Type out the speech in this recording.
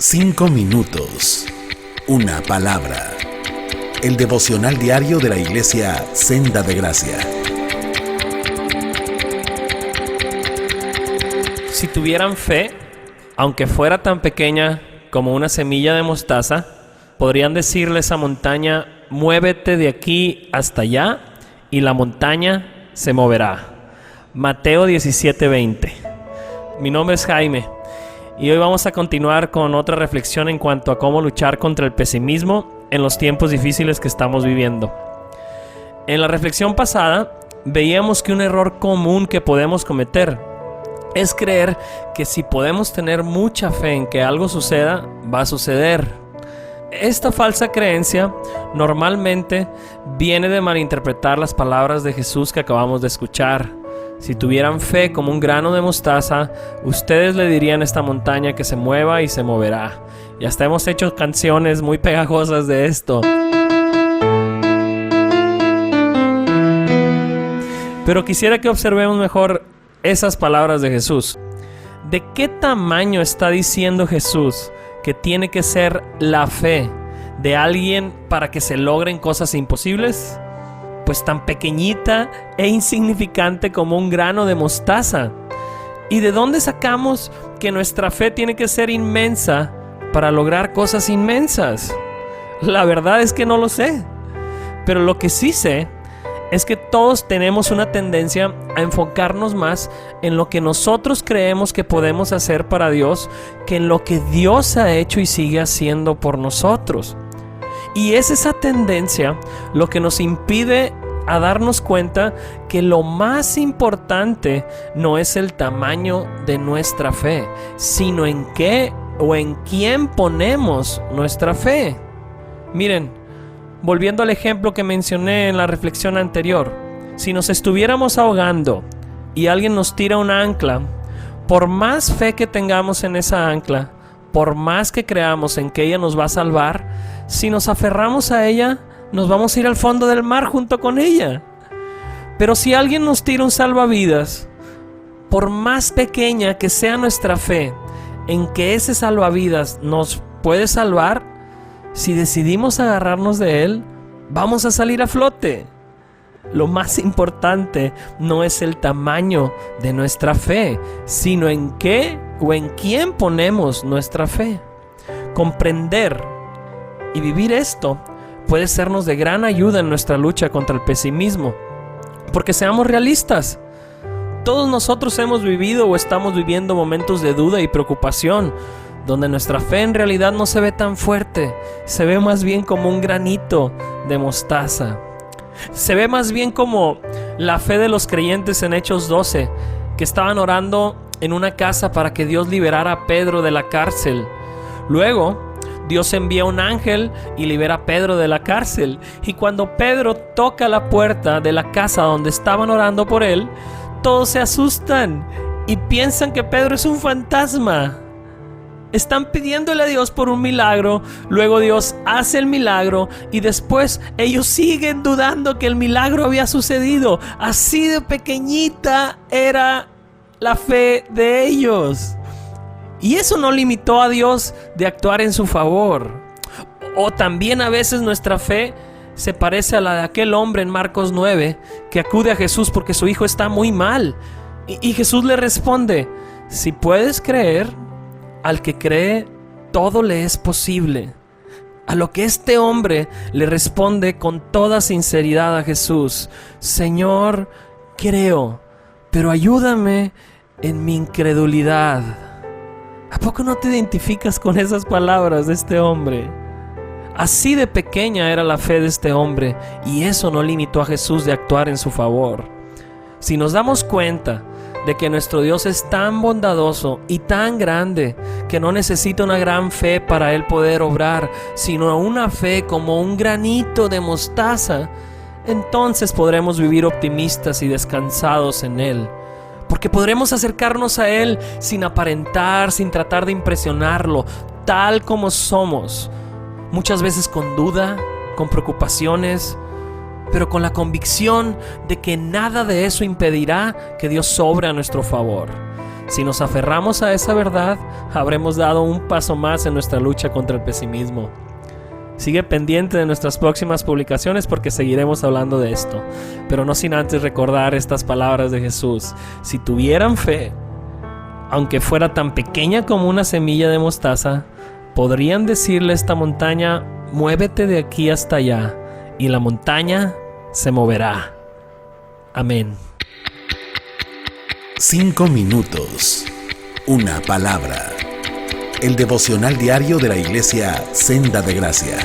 5 minutos, una palabra. El devocional diario de la Iglesia Senda de Gracia. Si tuvieran fe, aunque fuera tan pequeña como una semilla de mostaza, podrían decirle a esa montaña: muévete de aquí hasta allá, y la montaña se moverá. Mateo 17:20. Mi nombre es Jaime, y hoy vamos a continuar con otra reflexión en cuanto a cómo luchar contra el pesimismo en los tiempos difíciles que estamos viviendo. En la reflexión pasada, veíamos que un error común que podemos cometer es creer que si podemos tener mucha fe en que algo suceda, va a suceder. Esta falsa creencia normalmente viene de malinterpretar las palabras de Jesús que acabamos de escuchar. Si tuvieran fe como un grano de mostaza, ustedes le dirían a esta montaña que se mueva y se moverá. Y hasta hemos hecho canciones muy pegajosas de esto. Pero quisiera que observemos mejor esas palabras de Jesús. ¿De qué tamaño está diciendo Jesús que tiene que ser la fe de alguien para que se logren cosas imposibles? Pues tan pequeñita e insignificante como un grano de mostaza. ¿Y de dónde sacamos que nuestra fe tiene que ser inmensa para lograr cosas inmensas? La verdad es que no lo sé. Pero lo que sí sé es que todos tenemos una tendencia a enfocarnos más en lo que nosotros creemos que podemos hacer para Dios que en lo que Dios ha hecho y sigue haciendo por nosotros. Y es esa tendencia lo que nos impide a darnos cuenta que lo más importante no es el tamaño de nuestra fe, sino en qué o en quién ponemos nuestra fe. Miren, volviendo al ejemplo que mencioné en la reflexión anterior, si nos estuviéramos ahogando y alguien nos tira una ancla, por más fe que tengamos en esa ancla, por más que creamos en que ella nos va a salvar, si nos aferramos a ella, nos vamos a ir al fondo del mar junto con ella. Pero si alguien nos tira un salvavidas, por más pequeña que sea nuestra fe en que ese salvavidas nos puede salvar, si decidimos agarrarnos de él, vamos a salir a flote. Lo más importante no es el tamaño de nuestra fe, sino en qué o en quién ponemos nuestra fe. Comprender y vivir esto puede sernos de gran ayuda en nuestra lucha contra el pesimismo. Porque seamos realistas, todos nosotros hemos vivido o estamos viviendo momentos de duda y preocupación, donde nuestra fe en realidad no se ve tan fuerte, se ve más bien como un granito de mostaza. Se ve más bien como la fe de los creyentes en Hechos 12, que estaban orando en una casa para que Dios liberara a Pedro de la cárcel. Luego, Dios envía un ángel y libera a Pedro de la cárcel. Y cuando Pedro toca la puerta de la casa donde estaban orando por él, todos se asustan y piensan que Pedro es un fantasma. Están pidiéndole a Dios por un milagro, luego Dios hace el milagro y después ellos siguen dudando que el milagro había sucedido. Así de pequeñita era la fe de ellos. Y eso no limitó a Dios de actuar en su favor. O también a veces nuestra fe se parece a la de aquel hombre en Marcos 9 que acude a Jesús porque su hijo está muy mal. Y Jesús le responde: si puedes creer, al que cree, todo le es posible. A lo que este hombre le responde con toda sinceridad a Jesús: Señor, creo, pero ayúdame en mi incredulidad. ¿A poco no te identificas con esas palabras de este hombre? Así de pequeña era la fe de este hombre, y eso no limitó a Jesús de actuar en su favor. Si nos damos cuenta de que nuestro Dios es tan bondadoso y tan grande que no necesita una gran fe para Él poder obrar, sino una fe como un granito de mostaza, entonces podremos vivir optimistas y descansados en Él. Porque podremos acercarnos a Él sin aparentar, sin tratar de impresionarlo, tal como somos. Muchas veces con duda, con preocupaciones, pero con la convicción de que nada de eso impedirá que Dios obre a nuestro favor. Si nos aferramos a esa verdad, habremos dado un paso más en nuestra lucha contra el pesimismo. Sigue pendiente de nuestras próximas publicaciones porque seguiremos hablando de esto, pero no sin antes recordar estas palabras de Jesús. Si tuvieran fe, aunque fuera tan pequeña como una semilla de mostaza, podrían decirle a esta montaña: muévete de aquí hasta allá, y la montaña se moverá. Amén. 5 minutos. Una palabra. El devocional diario de la Iglesia Senda de Gracia.